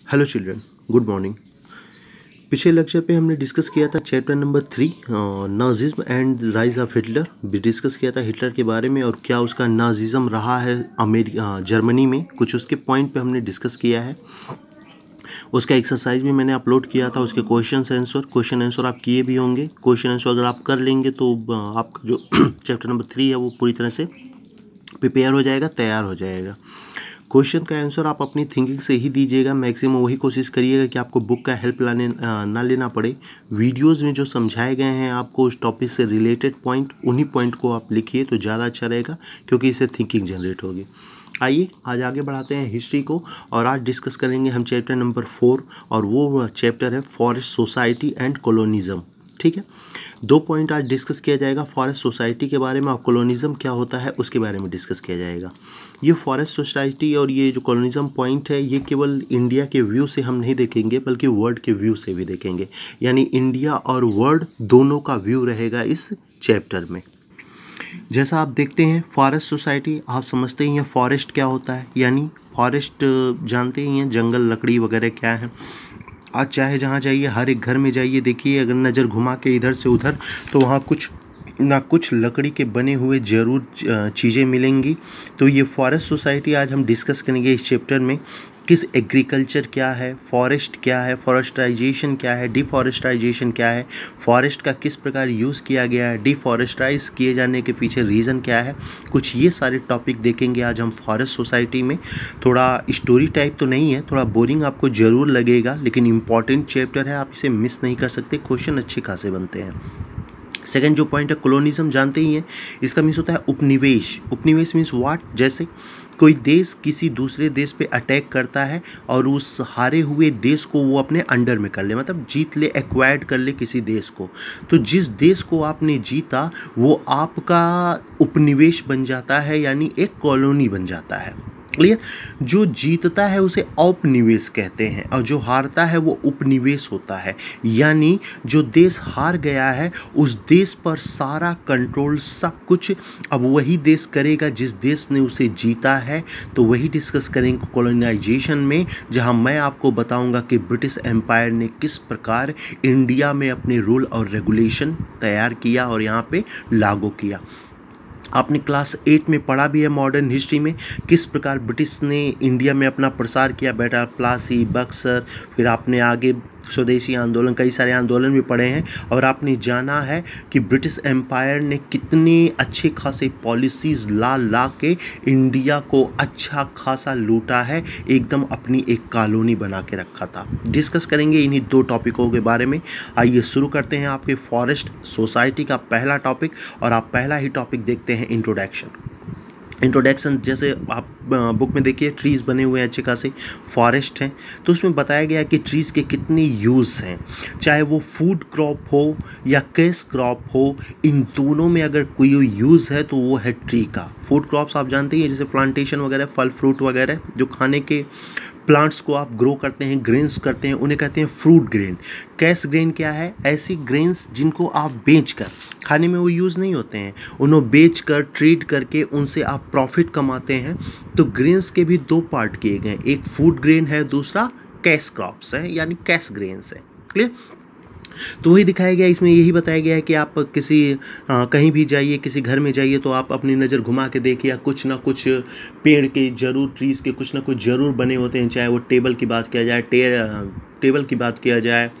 Hello children, good morning. पिछले lecture पे हमने डिस्कस किया था chapter number 3 Nazism and rise of Hitler. भी डिस्कस किया था हिटलर के बारे में और क्या उसका नाजिज्म रहा है जर्मनी में। कुछ उसके पॉइंट पे हमने डिस्कस किया है। उसका एक्सरसाइज भी मैंने अपलोड किया था, उसके क्वेश्चन आंसर आप किए भी होंगे। क्वेश्चन आंसर अगर आप कर लेंगे तो आपका जो चैप्टर नंबर 3 है वो पूरी तरह से प्रिपेयर हो जाएगा, तैयार हो जाएगा। क्वेश्चन का आंसर आप अपनी थिंकिंग से ही दीजिएगा। मैक्सिमम वही कोशिश करिएगा कि आपको बुक का हेल्प ना लेना पड़े। वीडियोस में जो समझाए गए हैं आपको उस टॉपिक से रिलेटेड पॉइंट, उन्हीं पॉइंट को आप लिखिए तो ज़्यादा अच्छा रहेगा, क्योंकि इससे थिंकिंग जनरेट होगी। आइए आज आगे बढ़ाते हैं हिस्ट्री को, और आज डिस्कस करेंगे हम चैप्टर नंबर 4, और वो चैप्टर है फॉरेस्ट सोसाइटी एंड कॉलोनिज्म। ठीक है, 2 पॉइंट आज डिस्कस किया जाएगा, फॉरेस्ट सोसाइटी के बारे में और कॉलोनिज्म क्या होता है उसके बारे में डिस्कस किया जाएगा। ये फॉरेस्ट सोसाइटी और ये जो कॉलोनिज्म पॉइंट है ये केवल इंडिया के व्यू से हम नहीं देखेंगे, बल्कि वर्ल्ड के व्यू से भी देखेंगे। यानी इंडिया और वर्ल्ड दोनों का व्यू रहेगा इस चैप्टर में। जैसा आप देखते हैं फॉरेस्ट सोसाइटी, आप समझते ही हैं फॉरेस्ट क्या होता है। यानी फॉरेस्ट जानते ही हैं, जंगल, लकड़ी वगैरह क्या है। आज चाहे जहाँ जाइए, हर एक घर में जाइए, देखिए अगर नज़र घुमा के इधर से उधर तो वहाँ कुछ ना कुछ लकड़ी के बने हुए ज़रूर चीज़ें मिलेंगी। तो ये फॉरेस्ट सोसाइटी आज हम डिस्कस करेंगे इस चैप्टर में। किस एग्रीकल्चर क्या है, फॉरेस्ट क्या है, फॉरेस्टाइजेशन क्या है, डिफॉरेस्टाइजेशन क्या है, फॉरेस्ट का किस प्रकार यूज़ किया गया है, डिफॉरेस्टाइज किए जाने के पीछे रीज़न क्या है, कुछ ये सारे टॉपिक देखेंगे आज हम फॉरेस्ट सोसाइटी में। थोड़ा स्टोरी टाइप तो नहीं है, थोड़ा बोरिंग आपको ज़रूर लगेगा, लेकिन इम्पॉर्टेंट चैप्टर है, आप इसे मिस नहीं कर सकते। क्वेश्चन अच्छे खासे बनते हैं। सेकंड जो पॉइंट है कॉलोनिज्म, जानते ही हैं इसका मीन्स होता है उपनिवेश। उपनिवेश मीन्स व्हाट, जैसे कोई देश किसी दूसरे देश पे अटैक करता है और उस हारे हुए देश को वो अपने अंडर में कर ले, मतलब जीत ले, एक्वायर्ड कर ले किसी देश को। तो जिस देश को आपने जीता वो आपका उपनिवेश बन जाता है, यानी एक कॉलोनी बन जाता है। क्लियर? जो जीतता है उसे औपनिवेश कहते हैं और जो हारता है वो उपनिवेश होता है। यानी जो देश हार गया है उस देश पर सारा कंट्रोल, सब कुछ अब वही देश करेगा जिस देश ने उसे जीता है। तो वही डिस्कस करेंगे कॉलोनाइजेशन में, जहां मैं आपको बताऊंगा कि ब्रिटिश एम्पायर ने किस प्रकार इंडिया में अपने रूल और रेगुलेशन तैयार किया और यहाँ पे लागू किया। आपने क्लास 8 में पढ़ा भी है मॉडर्न हिस्ट्री में, किस प्रकार ब्रिटिश ने इंडिया में अपना प्रसार किया। बेटा प्लासी, बक्सर, फिर आपने आगे स्वदेशी आंदोलन, कई सारे आंदोलन भी पढ़े हैं, और आपने जाना है कि ब्रिटिश एम्पायर ने कितने अच्छे खासे पॉलिसीज़ ला के इंडिया को अच्छा खासा लूटा है, एकदम अपनी एक कॉलोनी बना के रखा था। डिस्कस करेंगे इन्हीं 2 टॉपिकों के बारे में। आइए शुरू करते हैं आपके फॉरेस्ट सोसाइटी का पहला टॉपिक, और आप पहला ही टॉपिक देखते हैं इंट्रोडक्शन। जैसे आप बुक में देखिए ट्रीज़ बने हुए हैं अच्छे खासे, फॉरेस्ट हैं, तो उसमें बताया गया है कि ट्रीज़ के कितने यूज़ हैं। चाहे वो फूड क्रॉप हो या कैश क्रॉप हो, इन दोनों में अगर कोई यूज़ है तो वो है ट्री का। फूड क्रॉप्स आप जानते हैं, जैसे प्लांटेशन वगैरह, फल फ्रूट वगैरह जो खाने के प्लांट्स को आप ग्रो करते हैं, ग्रेन्स करते हैं, उन्हें कहते हैं फ्रूट ग्रेन। कैश ग्रेन क्या है? ऐसी ग्रेन्स जिनको आप बेचकर, खाने में वो यूज़ नहीं होते हैं, उन्हें बेचकर ट्रेड करके उनसे आप प्रॉफिट कमाते हैं। तो ग्रेन्स के भी 2 पार्ट किए गए, एक फूड ग्रेन है, दूसरा कैश क्रॉप्स है, यानी कैश ग्रेन्स है। क्लियर? तो वही दिखाया गया, इसमें यही बताया गया है कि आप किसी कहीं भी जाइए, किसी घर में जाइए तो आप अपनी नज़र घुमा के देखिए, कुछ ना कुछ पेड़ के जरूर, ट्रीज़ के कुछ ना कुछ जरूर बने होते हैं। चाहे वो टेबल की बात किया जाए, टेबल की बात किया जाए,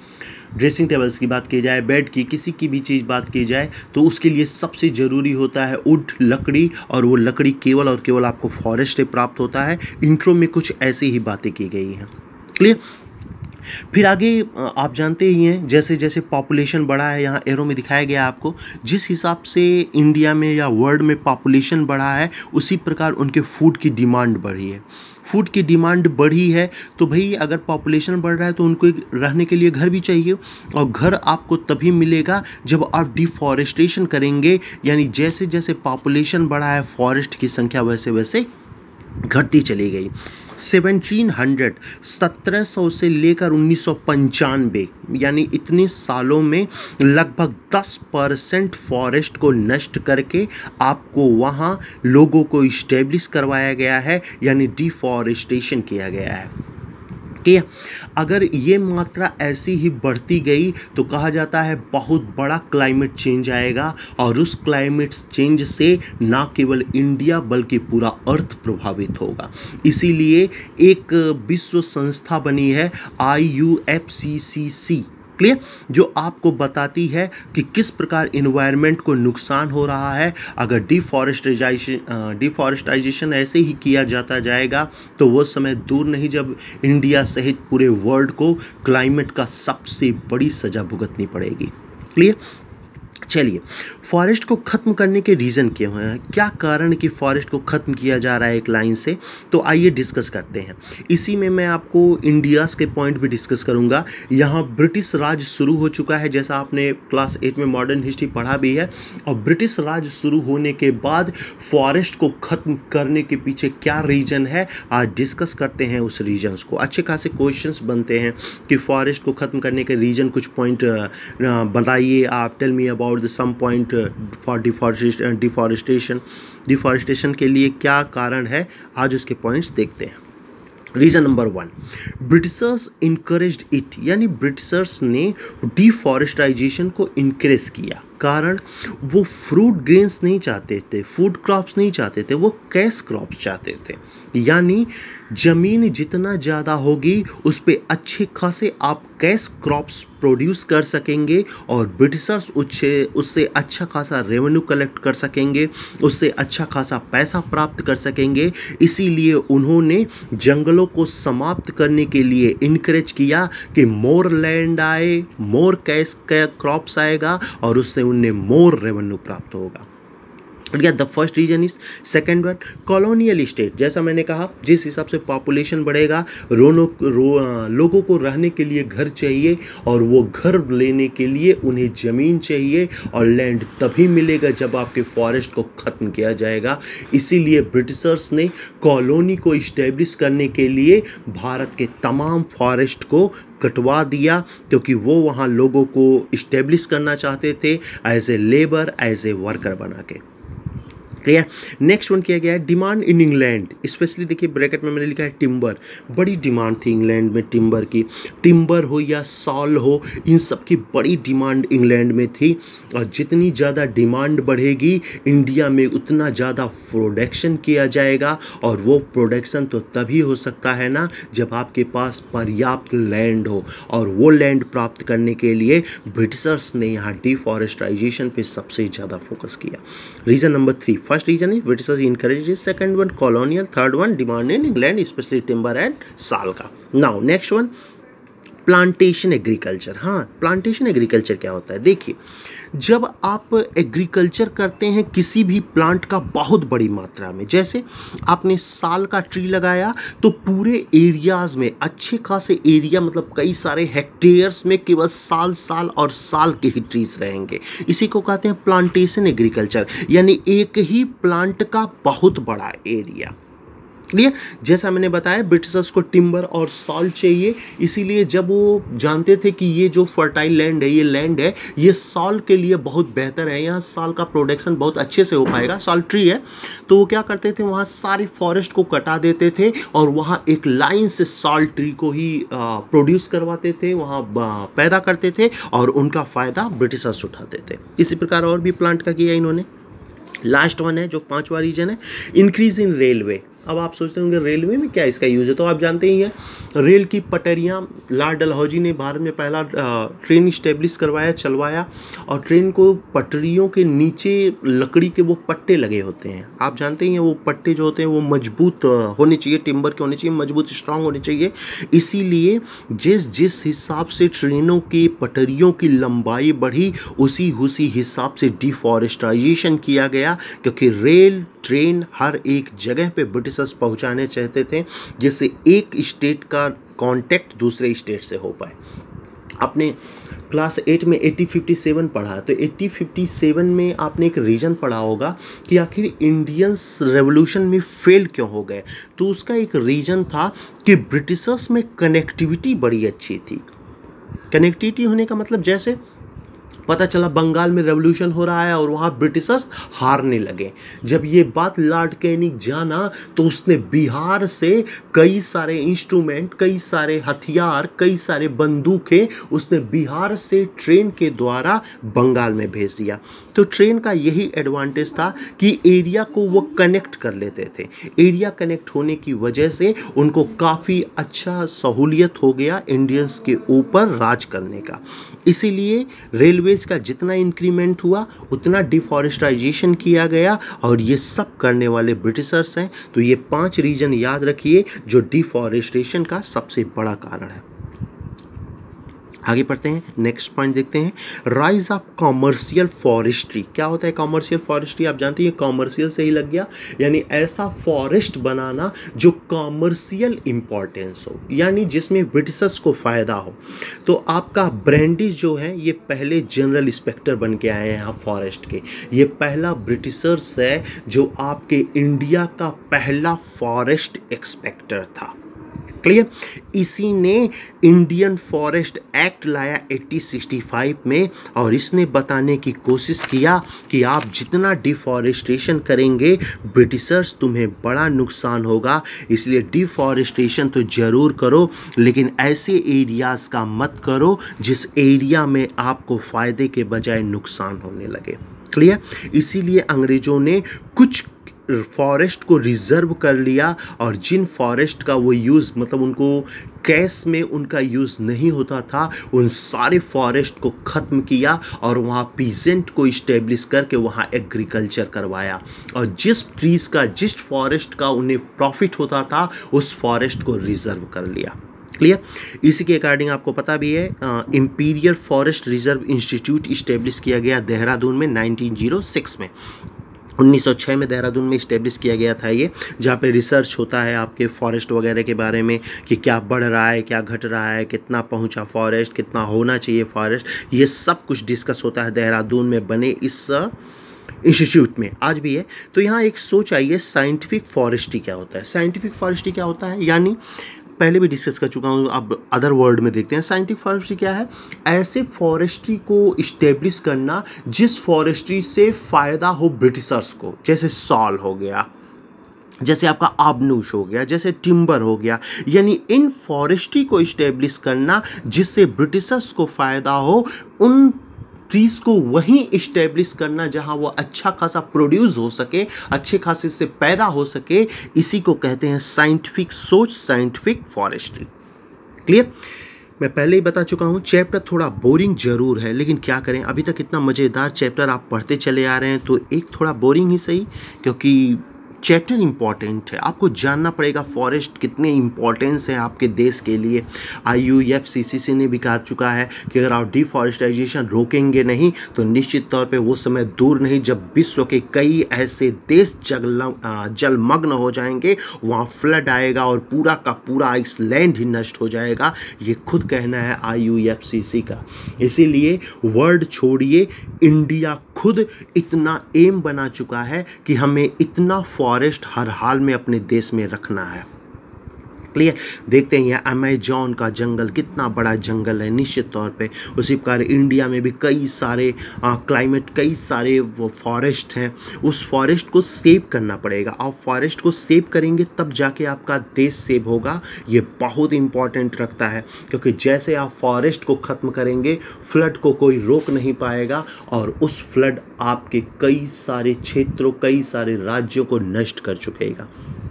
ड्रेसिंग टेबल्स की बात की जाए, बेड की, किसी की भी चीज़ बात की जाए, तो उसके लिए सबसे ज़रूरी होता है वुड, लकड़ी, और वो लकड़ी केवल और केवल आपको फॉरेस्ट से प्राप्त होता है। इंट्रो में कुछ ऐसी ही बातें की गई हैं। क्लियर? फिर आगे आप जानते ही हैं, जैसे जैसे पॉपुलेशन बढ़ा है, यहाँ एरो में दिखाया गया आपको, जिस हिसाब से इंडिया में या वर्ल्ड में पॉपुलेशन बढ़ा है उसी प्रकार उनके फूड की डिमांड बढ़ी है। फूड की डिमांड बढ़ी है तो भाई अगर पॉपुलेशन बढ़ रहा है तो उनको रहने के लिए घर भी चाहिए, और घर आपको तभी मिलेगा जब आप डिफॉरेस्टेशन करेंगे। यानी जैसे जैसे पॉपुलेशन बढ़ा है फॉरेस्ट की संख्या वैसे वैसे घटती चली गई। 1700 से लेकर 1995, यानी इतने सालों में लगभग 10% फॉरेस्ट को नष्ट करके आपको वहाँ लोगों को इस्टेब्लिश करवाया गया है, यानी डिफॉरेस्टेशन किया गया है। कि अगर ये मात्रा ऐसी ही बढ़ती गई तो कहा जाता है बहुत बड़ा क्लाइमेट चेंज आएगा, और उस क्लाइमेट चेंज से ना केवल इंडिया बल्कि पूरा अर्थ प्रभावित होगा। इसीलिए एक विश्व संस्था बनी है IUFCCC, क्लियर, जो आपको बताती है कि किस प्रकार इन्वायरमेंट को नुकसान हो रहा है। अगर डिफॉरेस्टाइजेशन ऐसे ही किया जाता जाएगा तो वो समय दूर नहीं जब इंडिया सहित पूरे वर्ल्ड को क्लाइमेट का सबसे बड़ी सजा भुगतनी पड़ेगी। क्लियर। चलिए, फॉरेस्ट को ख़त्म करने के रीज़न क्या हैं, क्या कारण कि फॉरेस्ट को ख़त्म किया जा रहा है एक लाइन से, तो आइए डिस्कस करते हैं। इसी में मैं आपको इंडियाज़ के पॉइंट भी डिस्कस करूंगा। यहाँ ब्रिटिश राज शुरू हो चुका है, जैसा आपने क्लास 8 में मॉडर्न हिस्ट्री पढ़ा भी है, और ब्रिटिश राज शुरू होने के बाद फॉरेस्ट को ख़त्म करने के पीछे क्या रीज़न है, आज डिस्कस करते हैं उस रीजन्स को। अच्छे खासे क्वेश्चंस बनते हैं कि फॉरेस्ट को ख़त्म करने के रीज़न कुछ पॉइंट बताइए आप, tell me about the some point for deforestation के लिए क्या कारण है, आज उसके पॉइंट्स देखते हैं। Reason number 1, Britishers encouraged it, यानी ब्रिटिशर्स ने डिफॉरेस्टाइजेशन को इनकरेज किया। कारण वो फ्रूट ग्रेन्स नहीं चाहते थे, फूड क्रॉप्स नहीं चाहते थे, वो कैश क्रॉप्स चाहते थे, यानी ज़मीन जितना ज़्यादा होगी उस पे अच्छे खासे आप कैश क्रॉप्स प्रोड्यूस कर सकेंगे और ब्रिटिशर्स उससे अच्छा खासा रेवेन्यू कलेक्ट कर सकेंगे, उससे अच्छा खासा पैसा प्राप्त कर सकेंगे। इसीलिए उन्होंने जंगलों को समाप्त करने के लिए इनकरेज किया कि मोर लैंड आए, मोर कैश क्रॉप्स आएगा और उससे उन्हें मोर रेवेन्यू प्राप्त होगा। The first reason is, second one, colonial state. जैसा मैंने कहा, जिस हिसाब से पॉपुलेशन बढ़ेगा, लोगों को रहने के लिए घर चाहिए, और वो घर लेने के लिए उन्हें ज़मीन चाहिए, और लैंड तभी मिलेगा जब आपके फॉरेस्ट को ख़त्म किया जाएगा। इसीलिए ब्रिटिशर्स ने कॉलोनी को इस्टेब्लिश करने के लिए भारत के तमाम फॉरेस्ट को कटवा दिया, क्योंकि वो वहाँ लोगों को इस्टेब्लिश करना चाहते थे as a labour, as a worker बना के। क्लियर। नेक्स्ट वन किया गया है डिमांड इन इंग्लैंड, स्पेशली देखिए ब्रैकेट में मैंने लिखा है टिम्बर। बड़ी डिमांड थी इंग्लैंड में टिम्बर की, टिम्बर हो या सॉल हो, इन सब की बड़ी डिमांड इंग्लैंड में थी, और जितनी ज़्यादा डिमांड बढ़ेगी इंडिया में उतना ज़्यादा प्रोडक्शन किया जाएगा, और वो प्रोडक्शन तो तभी हो सकता है ना जब आपके पास पर्याप्त लैंड हो, और वो लैंड प्राप्त करने के लिए ब्रिटिशर्स ने यहाँ डिफॉरेस्टाइजेशन पे सबसे ज़्यादा फोकस किया। Reason number 3, first reason is Britishers encourage, second one colonial, third one demand in England specially timber and साल का। Now next one, plantation agriculture. हाँ, प्लांटेशन एग्रीकल्चर क्या होता है, देखिए जब आप एग्रीकल्चर करते हैं किसी भी प्लांट का बहुत बड़ी मात्रा में, जैसे आपने साल का ट्री लगाया तो पूरे एरियाज़ में अच्छे खासे एरिया, मतलब कई सारे हेक्टेयर्स में केवल साल और साल के ही ट्रीज रहेंगे। इसी को कहते हैं प्लांटेशन एग्रीकल्चर, यानी एक ही प्लांट का बहुत बड़ा एरिया। क्लियर। जैसा मैंने बताया ब्रिटिशर्स को टिम्बर और सॉल चाहिए, इसीलिए जब वो जानते थे कि ये जो फर्टाइल लैंड है, ये लैंड है, ये सॉल के लिए बहुत बेहतर है, यहाँ सॉल का प्रोडक्शन बहुत अच्छे से हो पाएगा, सॉल ट्री है, तो वो क्या करते थे वहाँ सारी फॉरेस्ट को कटा देते थे और वहाँ एक लाइन से सॉल ट्री को ही प्रोड्यूस करवाते थे, वहाँ पैदा करते थे और उनका फ़ायदा ब्रिटिशर्स उठाते थे। इसी प्रकार और भी प्लांट का किया इन्होंने। लास्ट वन है जो 5वां रीजन है, इंक्रीज इन रेलवे। अब आप सोचते होंगे रेलवे में क्या इसका यूज़ है, तो आप जानते ही हैं रेल की पटरियाँ, लॉर्ड डलहौजी ने भारत में पहला ट्रेन इस्टेब्लिश करवाया, चलवाया, और ट्रेन को पटरियों के नीचे लकड़ी के वो पट्टे लगे होते हैं। आप जानते ही हैं वो पट्टे जो होते हैं वो मजबूत होने चाहिए, टिम्बर के होने चाहिए, मजबूत स्ट्रांग होने चाहिए। इसीलिए जिस हिसाब से ट्रेनों की पटरियों की लंबाई बढ़ी उसी हिसाब से डिफॉरेस्टाइजेशन किया गया, क्योंकि रेल ट्रेन हर एक जगह पे ब्रिटिशर्स पहुंचाने चाहते थे जिससे एक स्टेट का कांटेक्ट दूसरे स्टेट से हो पाए। आपने क्लास 8 में 1857 पढ़ा, तो 1857 में आपने एक रीजन पढ़ा होगा कि आखिर इंडियंस रेवोल्यूशन में फेल क्यों हो गए, तो उसका एक रीजन था कि ब्रिटिशर्स में कनेक्टिविटी बड़ी अच्छी थी। कनेक्टिविटी होने का मतलब जैसे पता चला बंगाल में रेवोल्यूशन हो रहा है और वहाँ ब्रिटिशर्स हारने लगे। जब ये बात लॉर्ड कैनिंग जाना तो उसने बिहार से कई सारे इंस्ट्रूमेंट, कई सारे हथियार, कई सारे बंदूकें उसने बिहार से ट्रेन के द्वारा बंगाल में भेज दिया। तो ट्रेन का यही एडवांटेज था कि एरिया को वो कनेक्ट कर लेते थे। एरिया कनेक्ट होने की वजह से उनको काफ़ी अच्छा सहूलियत हो गया इंडियंस के ऊपर राज करने का। इसीलिए रेलवेज का जितना इंक्रीमेंट हुआ उतना डिफॉरेस्टाइजेशन किया गया और ये सब करने वाले ब्रिटिशर्स हैं। तो ये 5 रीजन याद रखिए जो डिफॉरेस्टेशन का सबसे बड़ा कारण है। आगे पढ़ते हैं, नेक्स्ट पॉइंट देखते हैं, राइज ऑफ कॉमर्शियल फॉरेस्ट्री। क्या होता है कॉमर्शियल फॉरेस्ट्री? आप जानते हैं कॉमर्शियल से ही लग गया, यानी ऐसा फॉरेस्ट बनाना जो कॉमर्शियल इंपॉर्टेंस हो, यानी जिसमें ब्रिटिशर्स को फ़ायदा हो। तो आपका ब्रैंडिस जो है ये पहले जनरल इंस्पेक्टर बन के आए हैं यहाँ फॉरेस्ट के। ये पहला ब्रिटिशर्स है जो आपके इंडिया का पहला फॉरेस्ट इंस्पेक्टर था। क्लियर? इसी ने इंडियन फॉरेस्ट एक्ट लाया 1865 में और इसने बताने की कोशिश किया कि आप जितना डिफॉरेस्टेशन करेंगे ब्रिटिशर्स तुम्हें बड़ा नुकसान होगा, इसलिए डिफॉरेस्टेशन तो ज़रूर करो लेकिन ऐसे एरियाज़ का मत करो जिस एरिया में आपको फ़ायदे के बजाय नुकसान होने लगे। क्लियर? इसीलिए अंग्रेज़ों ने कुछ फॉरेस्ट को रिजर्व कर लिया और जिन फॉरेस्ट का वो यूज़ मतलब उनको कैश में उनका यूज़ नहीं होता था उन सारे फॉरेस्ट को ख़त्म किया और वहाँ पीजेंट को इस्टेब्लिश करके वहाँ एग्रीकल्चर करवाया और जिस ट्रीज़ का जिस फॉरेस्ट का उन्हें प्रॉफिट होता था उस फॉरेस्ट को रिजर्व कर लिया। क्लियर? इसी के अकॉर्डिंग आपको पता भी है imperial forest reserve institute establish किया गया देहरादून में 1906 में। 1906 में देहरादून में इस्टेब्लिश किया गया था ये, जहाँ पे रिसर्च होता है आपके फॉरेस्ट वगैरह के बारे में कि क्या बढ़ रहा है, क्या घट रहा है, कितना पहुँचा फॉरेस्ट, कितना होना चाहिए फॉरेस्ट, ये सब कुछ डिस्कस होता है देहरादून में बने इस इंस्टीट्यूट में, आज भी है। तो यहाँ एक सोच आई है साइंटिफिक फॉरेस्ट्री क्या होता है। साइंटिफिक फॉरेस्ट्री क्या होता है, यानी पहले भी डिस्कस कर चुका हूँ, अब अदर वर्ड में देखते हैं। साइंटिफिक फॉरेस्ट्री क्या है? ऐसे फॉरेस्ट्री को इस्टेब्लिश करना जिस फॉरेस्ट्री से फ़ायदा हो ब्रिटिशर्स को, जैसे सॉल हो गया, जैसे आपका आबनूश हो गया, जैसे टिम्बर हो गया, यानी इन फॉरेस्ट्री को इस्टेब्लिश करना जिससे ब्रिटिशर्स को फ़ायदा हो। उन ट्रीज़ को वहीं इस्टेब्लिश करना जहां वो अच्छा खासा प्रोड्यूस हो सके, अच्छे खासे से पैदा हो सके, इसी को कहते हैं साइंटिफिक सोच, साइंटिफिक फॉरेस्ट्री। क्लियर? मैं पहले ही बता चुका हूं चैप्टर थोड़ा बोरिंग जरूर है, लेकिन क्या करें, अभी तक इतना मज़ेदार चैप्टर आप पढ़ते चले आ रहे हैं तो एक थोड़ा बोरिंग ही सही, क्योंकि चैप्टर इम्पॉर्टेंट है। आपको जानना पड़ेगा फॉरेस्ट कितने इम्पॉर्टेंस है आपके देश के लिए। IUFCCC ने भी कहा चुका है कि अगर आप डिफॉरेस्टाइजेशन रोकेंगे नहीं तो निश्चित तौर पे वो समय दूर नहीं जब विश्व के कई ऐसे देश जलमग्न हो जाएंगे, वहाँ फ्लड आएगा और पूरा का पूरा आइसलैंड ही नष्ट हो जाएगा। ये खुद कहना है IUFCC का। इसीलिए वर्ल्ड छोड़िए, इंडिया खुद इतना एम बना चुका है कि हमें इतना फॉरेस्ट हर हाल में अपने देश में रखना है। क्लियर? देखते हैं अमेजॉन का जंगल कितना बड़ा जंगल है, निश्चित तौर पे उसी प्रकार इंडिया में भी कई सारे क्लाइमेट, कई सारे वो फॉरेस्ट हैं, उस फॉरेस्ट को सेव करना पड़ेगा। आप फॉरेस्ट को सेव करेंगे तब जाके आपका देश सेव होगा। ये बहुत इंपॉर्टेंट रखता है, क्योंकि जैसे आप फॉरेस्ट को ख़त्म करेंगे फ्लड को कोई रोक नहीं पाएगा और उस फ्लड आपके कई सारे क्षेत्रों, कई सारे राज्यों को नष्ट कर चुकेगा।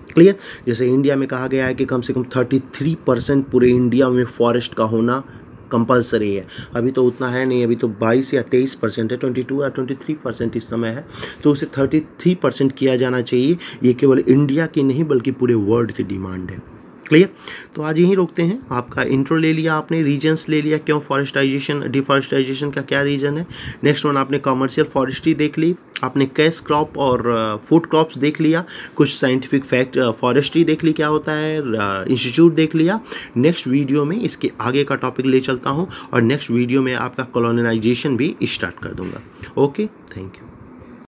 क्लियर? जैसे इंडिया में कहा गया है कि कम से कम 33% पूरे इंडिया में फॉरेस्ट का होना कंपलसरी है। अभी तो उतना है नहीं, अभी तो 22 या 23% है, 22 या 23% इस समय है, तो उसे 33% किया जाना चाहिए। ये केवल इंडिया की नहीं बल्कि पूरे वर्ल्ड की डिमांड है। क्लियर? तो आज यहीं रोकते हैं। आपका इंट्रो ले लिया आपने, रीजन्स ले लिया, क्यों फॉरेस्टाइजेशन, डिफॉरेस्टाइजेशन का क्या रीज़न है। नेक्स्ट वन आपने कॉमर्शियल फॉरेस्ट्री देख ली, आपने कैश क्रॉप और फूड क्रॉप्स देख लिया, कुछ साइंटिफिक फैक्ट फॉरेस्ट्री देख ली क्या होता है, इंस्टीट्यूट देख लिया। नेक्स्ट वीडियो में इसके आगे का टॉपिक ले चलता हूँ और नेक्स्ट वीडियो में आपका कॉलोनाइजेशन भी स्टार्ट कर दूँगा। Okay, thank you.